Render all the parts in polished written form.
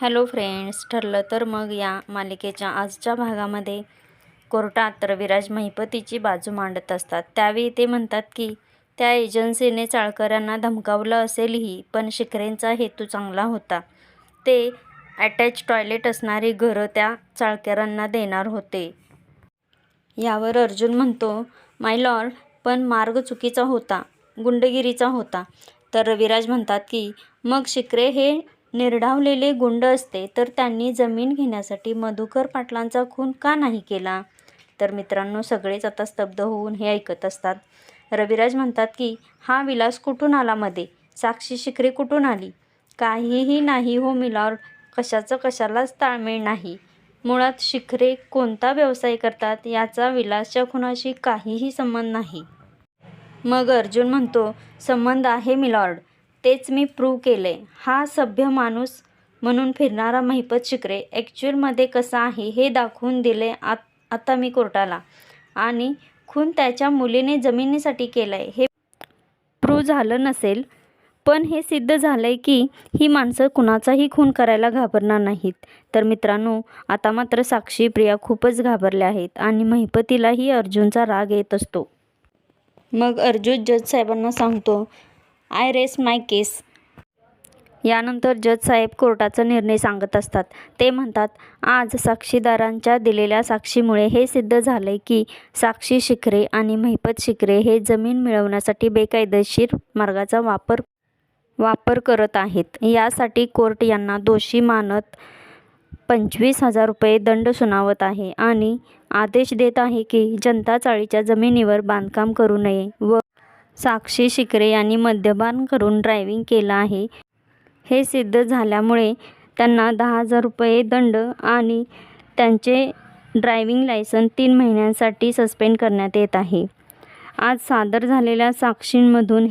Hello friends, ठरलं तर मग या मालिकेच्या आजच्या भागामध्ये कोर्टात रविराज महिपतीची बाजू मांडत असतात. त्यावेळी ते म्हणतात की त्या एजन्सीने चाळकऱ्यांना धमकावलं असेलही, पण शिखरेंचा हेतू चांगला होता. ते अटॅच टॉयलेट असणारी घरं त्या चाळकऱ्यांना देणार होते. यावर अर्जुन म्हणतो, माय लॉर्ड, पण मार्ग चुकीचा होता, गुंडगिरीचा होता. तर रविराज म्हणतात की मग शिखरे हे निर्ढावलेले गुंड असते तर त्यांनी जमीन घेण्यासाठी मधुकर पाटलांचा खून का नाही केला? तर मित्रांनो, सगळेच आता स्तब्ध होऊन हे ऐकत असतात. रविराज म्हणतात की हा विलास कुठून आला मध्ये? साक्षी शिखरे कुठून आली? काहीही नाही हो मिलॉर्ड, कशाचं कशालाच ताळमेळ नाही. मुळात शिखरे कोणता व्यवसाय करतात याचा विलासच्या खुनाशी काहीही संबंध नाही. मग अर्जुन म्हणतो, संबंध आहे मिलॉर्ड, तेच मी प्रूव्ह केलंय. हा सभ्य माणूस म्हणून फिरणारा महिपत शिखरे ॲक्च्युअलमध्ये कसा आहे हे दाखवून दिले आता मी कोर्टाला. आणि खून त्याच्या मुलीने जमिनीसाठी केलाय हे प्रूव्ह झालं नसेल, पण हे सिद्ध झालंय की ही माणसं कुणाचाही खून करायला घाबरणार नाहीत. तर मित्रांनो, आता मात्र साक्षी प्रिया खूपच घाबरल्या आहेत आणि महिपतीलाही अर्जुनचा राग येत असतो. मग अर्जुन जज साहेबांना सांगतो, आय रेस्ट माय केस. यानंतर जज साहेब कोर्टाचा निर्णय सांगत असतात. ते म्हणतात, आज साक्षीदारांच्या दिलेल्या साक्षीमुळे हे सिद्ध झालंय की साक्षी शिखरे आणि महिपत शिखरे हे जमीन मिळवण्यासाठी बेकायदेशीर मार्गाचा वापर करत आहेत. यासाठी कोर्ट यांना दोषी मानत 25,000 रुपये दंड सुनावत आहे आणि आदेश देत आहे की जनता चाळीच्या जमिनीवर बांधकाम करू नये व साक्षी शिखरे यांनी मद्यपान करून ड्रायव्हिंग केलं आहे हे सिद्ध झाल्यामुळे त्यांना 10,000 रुपये दंड आणि त्यांचे ड्रायव्हिंग लायसन 3 महिन्यांसाठी सस्पेंड करण्यात येत आहे. आज सादर झालेल्या साक्षींमधून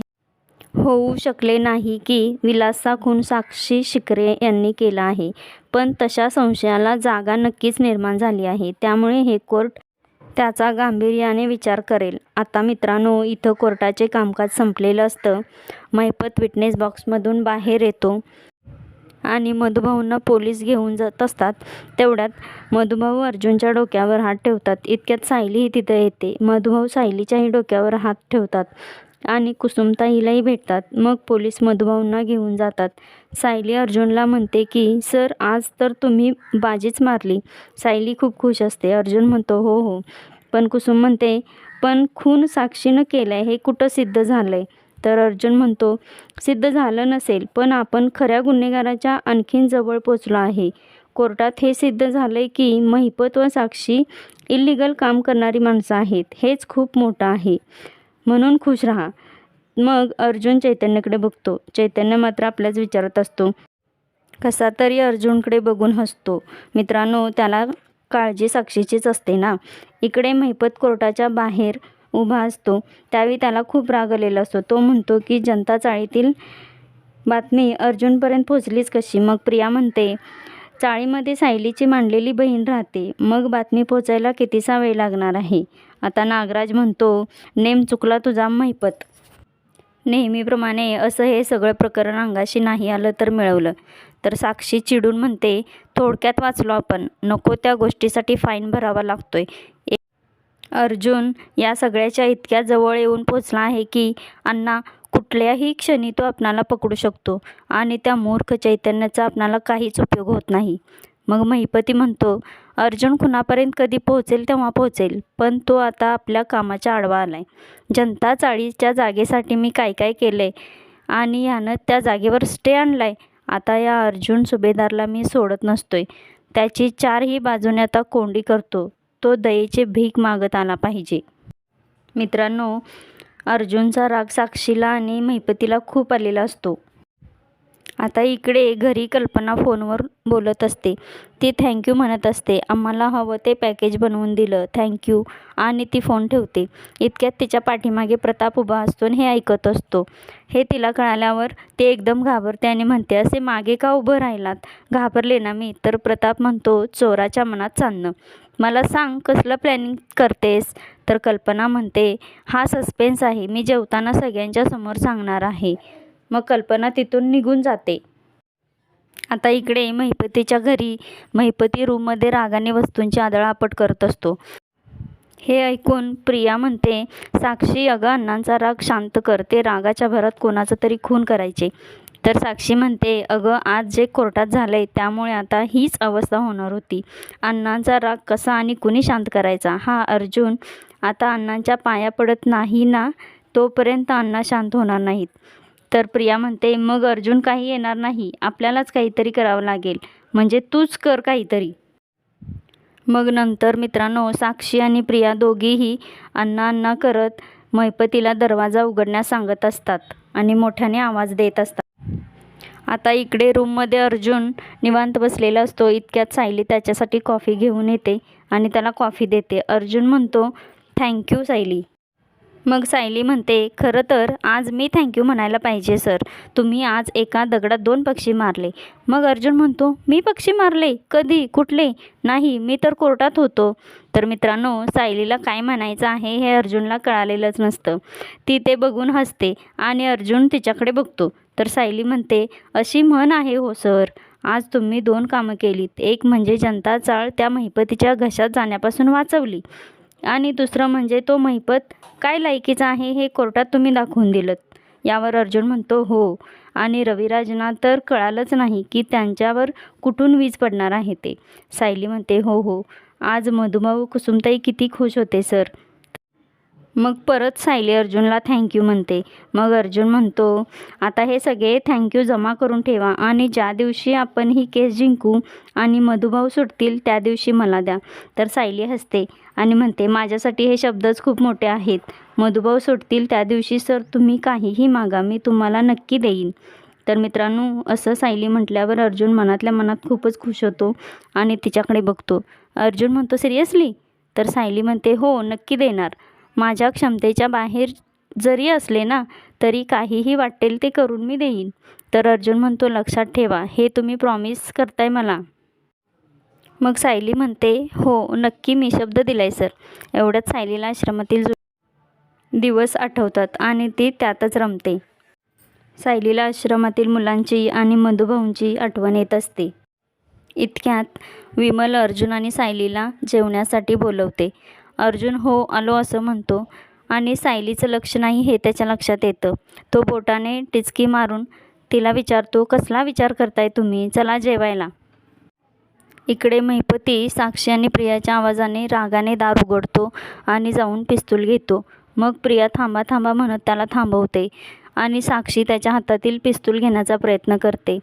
होऊ शकले नाही की विलासचा खून साक्षी शिखरे यांनी केला आहे, पण तशा संशयाला जागा नक्कीच निर्माण झाली आहे. त्यामुळे हे कोर्ट त्याचा गांभीर्याने विचार करेल. आता मित्रांनो, इथं कोर्टाचे कामकाज संपलेलं असतं. महिपत विटनेस बॉक्समधून बाहेर येतो आणि मधुभाऊंना पोलीस घेऊन जात असतात. तेवढ्यात मधुभाऊ अर्जुनच्या डोक्यावर हात ठेवतात. इतक्यात सायलीही तिथे येते. मधुभाऊ सायलीच्याही डोक्यावर हात ठेवतात आणि कुसुमताईलाही भेटतात. मग पोलीस मधुभाऊंना घेऊन जातात. सायली अर्जुनला म्हणते की सर, आज तर तुम्ही बाजीच मारली. सायली खूप खुश असते. अर्जुन म्हणतो, हो हो. पण कुसुम म्हणते, पण खून साक्षीनं केलाय हे कुठं सिद्ध झालंय? तर अर्जुन म्हणतो, सिद्ध झालं नसेल, पण आपण खऱ्या गुन्हेगाराच्या आणखीन जवळ पोचलो आहे. कोर्टात हे सिद्ध झालंय की महिपत व साक्षी इल्लीगल काम करणारी माणसं आहेत. हेच खूप मोठं आहे, म्हणून खुश राहा. मग अर्जुन चैतन्यकडे बघतो. चैतन्य मात्र आपल्याच विचारत असतो. कसा तरी अर्जुनकडे बघून हसतो. मित्रांनो, त्याला काळजी साक्षीचीच असते ना. इकडे महिपत कोर्टाच्या बाहेर उभा असतो. त्यावेळी त्याला खूप राग आलेला असतो. तो म्हणतो की जनता चाळीतील बातमी अर्जुनपर्यंत पोचलीच कशी? मग प्रिया म्हणते, चाळीमध्ये सायलीची मांडलेली बहीण राहते, मग बातमी पोचायला कितीसा वेळ लागणार आहे? आता नागराज म्हणतो, नेम चुकला तुझा महिपत. नेहमीप्रमाणे असं हे सगळं प्रकरण अंगाशी नाही आलं तर मिळवलं. तर साक्षी चिडून म्हणते, थोडक्यात वाचलो आपण, नको त्या गोष्टीसाठी फाईन भरावा लागतोय. अर्जुन या सगळ्याच्या इतक्या जवळ येऊन पोचला आहे की अण्णा, कुठल्याही क्षणी तो आपणाला पकडू शकतो आणि त्या मूर्ख चैतन्याचा आपणाला काहीच उपयोग होत नाही. मग महिपती म्हणतो, अर्जुन खुनापर्यंत कधी पोहोचेल तेव्हा पोहोचेल, पण तो आता आपल्या कामाच्या आडवा आलाय. जनता चाळीच्या जागेसाठी मी काय काय केलंय आणि यानं त्या जागेवर स्टे आणलाय. आता या अर्जुन सुभेदारला मी सोडत नसतोय. त्याची चारही बाजूने आता कोंडी करतो. तो दयेची भीक मागत आला पाहिजे. मित्रांनो, अर्जुनचा राग साक्षीला आणि महिपतीला खूप आलेला असतो. आता इकडे घरी कल्पना फोनवर बोलत असते. ती थँक्यू म्हणत असते. आम्हाला हवं ते पॅकेज बनवून दिलं, थँक्यू, आणि ती फोन ठेवते. इतक्यात तिच्या पाठीमागे प्रताप उभा असतो आणि हे ऐकत असतो. हे तिला कळाल्यावर ती एकदम घाबरते आणि म्हणते, असे मागे का उभं राहिलात? घाबरले ना मी. तर प्रताप म्हणतो, चोराच्या मनात चांदणं. मला सांग, कसलं प्लॅनिंग करतेस? तर कल्पना म्हणते, हा सस्पेन्स आहे, मी जेवताना सगळ्यांच्या समोर सांगणार आहे. मग कल्पना तिथून निघून जाते. आता इकडे महिपतीच्या घरी महिपती रूममध्ये रागाने वस्तूंची आदळआपट करत असतो. हे ऐकून प्रिया म्हणते, साक्षी अगं अण्णांचा राग शांत कर, ते रागाच्या भरात कोणाचा तरी खून करायचे. तर साक्षी म्हणते, अगं आज जे कोर्टात झालंय त्यामुळे आता हीच अवस्था होणार होती. अण्णांचा राग कसा आणि कुणी शांत करायचा? हा अर्जुन आता अण्णांच्या पाया पडत नाही ना, तोपर्यंत अण्णा शांत होणार नाहीत. तर प्रिया म्हणते, मग अर्जुन काही येणार नाही, आपल्यालाच काहीतरी करावं लागेल. म्हणजे तूच कर काहीतरी. मग नंतर मित्रांनो साक्षी आणि प्रिया दोघीही अण्णा अण्णा करत महिपतीला दरवाजा उघडण्यास सांगत असतात आणि मोठ्याने आवाज देत असतात. आता इकडे रूममध्ये अर्जुन निवांत बसलेला असतो. इतक्यात सायली त्याच्यासाठी कॉफी घेऊन येते आणि त्याला कॉफी देते. अर्जुन म्हणतो, थँक्यू सायली. मग सायली म्हणते, खरं तर आज मी थँक्यू म्हणायला पाहिजे सर, तुम्ही आज एका दगडात 2 पक्षी मारले. मग अर्जुन म्हणतो, मी पक्षी मारले? कधी? कुठले? नाही, मी तर कोर्टात होतो. तर मित्रांनो सायलीला काय म्हणायचं आहे हे अर्जुनला कळालेलंच नसतं. ती ते बघून हसते आणि अर्जुन तिच्याकडे बघतो. तर सायली म्हणते, अशी म्हण आहे हो सर, आज तुम्ही 2 कामं केलीत. एक म्हणजे जनता चाळ त्या महिपतीच्या घशात जाण्यापासून वाचवली आणि दुसरं म्हणजे तो महिपत काय लायकीचा आहे हे कोर्टात तुम्ही दाखवून दिलंत. यावर अर्जुन म्हणतो, हो, आणि रविराजना तर कळालंच नाही की त्यांच्यावर कुठून वीज पडणार आहे ते. सायली म्हणते, हो हो, आज मधुभाऊ कुसुमताई किती खुश होते सर. मग परत सायली अर्जुनला थँक्यू म्हणते. मग अर्जुन म्हणतो, आता हे सगळे थँक्यू जमा करून ठेवा आणि ज्या दिवशी आपण ही केस जिंकू आणि मधुभाऊ सुटतील त्या दिवशी मला द्या. तर सायली हसते आणि म्हणते, माझ्यासाठी हे शब्दच खूप मोठे आहेत. मधुभाऊ सुटतील त्या दिवशी सर तुम्ही काहीही मागा, मी तुम्हाला नक्की देईन. तर मित्रांनो असं सायली म्हटल्यावर अर्जुन मनातल्या मनात खूपच खुश होतो आणि तिच्याकडे बघतो. अर्जुन म्हणतो, सिरियसली? तर सायली म्हणते, हो नक्की देणार. माझ्या क्षमतेच्या बाहेर जरी असले ना तरी काहीही वाटेल ते करून मी देईन. तर अर्जुन म्हणतो, लक्षात ठेवा, हे तुम्ही प्रॉमिस करताय मला? मग सायली म्हणते, हो नक्की, मी शब्द दिलाय सर. एवढ्यात सायलीला आश्रमातील दिवस आठवतात आणि ती त्यातच रमते. सायलीला आश्रमातील मुलांची आणि मधुभाऊंची आठवण येत असते. इतक्यात विमल अर्जुन आणि सायलीला जेवण्यासाठी बोलवते. अर्जुन हो आलो असं म्हणतो आणि सायलीचं लक्ष नाही हे त्याच्या लक्षात येतं. तो बोटाने टिचकी मारून तिला विचारतो, कसला विचार करताय तुम्ही, चला जेवायला. इकडे महिपती साक्षी आणि प्रियाच्या आवाजाने रागाने दार उघडतो आणि जाऊन पिस्तूल घेतो. मग प्रिया थांबा थांबा म्हणत त्याला थांबवते आणि साक्षी त्याच्या हातातील पिस्तूल घेण्याचा प्रयत्न करते.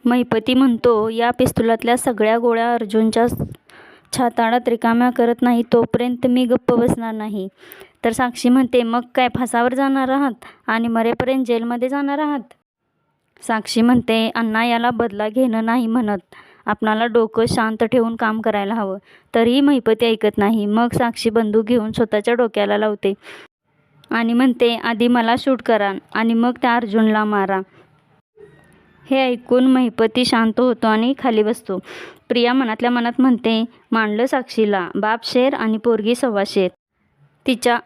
महिपती म्हणतो, या पिस्तुलातल्या सगळ्या गोळ्या अर्जुनच्या छाताडात रिकाम्या करत नाही तोपर्यंत मी गप्प बसणार नाही. तर साक्षी म्हणते, मग काय फासावर जाणार आहात आणि मरेपर्यंत जेलमध्ये जाणार आहात? साक्षी म्हणते, अण्णा याला बदला घेणं नाही म्हणत, आपणाला डोकं शांत ठेवून काम करायला हवं. तरीही महिपती ऐकत नाही. मग साक्षी बंदूक घेऊन स्वतःच्या डोक्याला लावते आणि म्हणते, आधी मला शूट करा आणि मग त्या अर्जुनला मारा. हे ऐकून महिपती शांत होतो आणि खाली बसतो. प्रिया मनातल्या मनात म्हणते, मांडलं साक्षीला, बाप शेर आणि पोरगी सव्वा शेर. तिच्या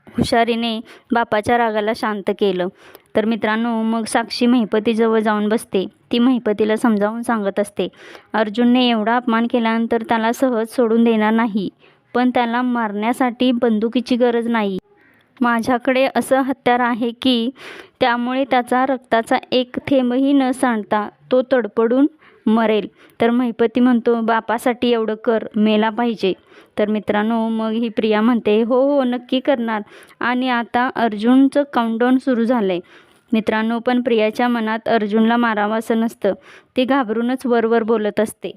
हुशारीने बापाच्या रागाला शांत केलं. तर मित्रांनो मग साक्षी महिपतीजवळ जाऊन बसते. ती महिपतीला समजावून सांगत असते, अर्जुनने एवढा अपमान केल्यानंतर त्याला सहज सोडून देणार नाही, पण त्याला मारण्यासाठी बंदुकीची गरज नाही. माझ्याकडे असं हत्यार आहे की त्यामुळे त्याचा रक्ताचा एक थेंबही न सांडता तो तडपडून मरेल. तर महिपती म्हणतो, बापासाठी एवढं कर, मेला पाहिजे. तर मित्रांनो मग ही प्रिया म्हणते, हो हो नक्की करणार. आणि आता अर्जुनचं काउंटडाऊन सुरू झालं आहे. मित्रांनो पण प्रियाच्या मनात अर्जुनला मारावं असं नसतं. ती घाबरूनच वरवर बोलत असते.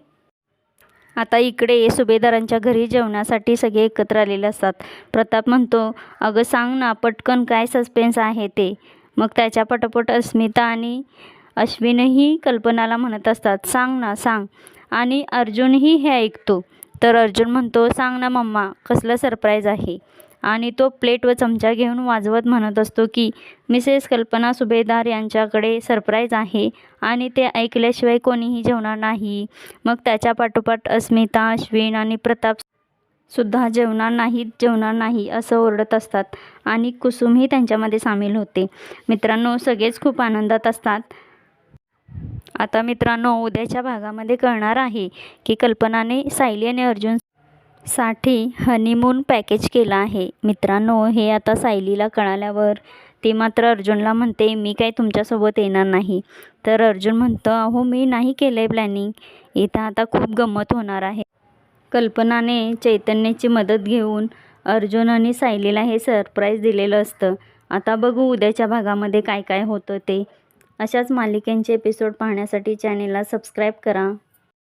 आता इकडे सुभेदारांच्या घरी जेवणासाठी सगळे एकत्र आलेले असतात. प्रताप म्हणतो, अगं सांग ना पटकन, काय सस्पेन्स आहे ते. मग त्याच्या पटपट अस्मिता आणि अश्विनही कल्पनाला म्हणत असतात, सांग ना सांग. आणि अर्जुनही हे ऐकतो. तर अर्जुन म्हणतो, सांग ना मम्मा, कसलं सरप्राईज आहे. आणि तो प्लेट व चमचा घेऊन वाजवत म्हणत असतो की मिसेस कल्पना सुभेदार यांच्याकडे सरप्राईज आहे आणि ते ऐकल्याशिवाय कोणीही जेवणार नाही. मग त्याच्या पाठोपाठ अस्मिता, अश्विन आणि प्रताप सुद्धा जेवणार नाही असं ओरडत असतात आणि कुसुमही त्यांच्यामध्ये सामील होते. मित्रांनो सगळेच खूप आनंदात असतात. आता मित्रांनो, उद्याच्या भागामध्ये कळणार आहे की कल्पनाने सायली आणि अर्जुनसाठी हनीमून पॅकेज केला आहे. मित्रांनो, हे आता सायलीला कळाल्यावर ती मात्र अर्जुनला म्हणते, मी काय तुमच्यासोबत येणार नाही. तर अर्जुन म्हणतं, अहो मी नाही केलं आहे प्लॅनिंग. इथं आता खूप गंमत होणार आहे. कल्पनाने चैतन्याची मदत घेऊन अर्जुन आणि सायलीला हे सरप्राईज दिलेलं असतं. आता बघू उद्याच्या भागामध्ये काय काय होतं ते. अशाच मालिकेंचे एपिसोड पाहण्यासाठी चॅनेलला सबस्क्राईब करा.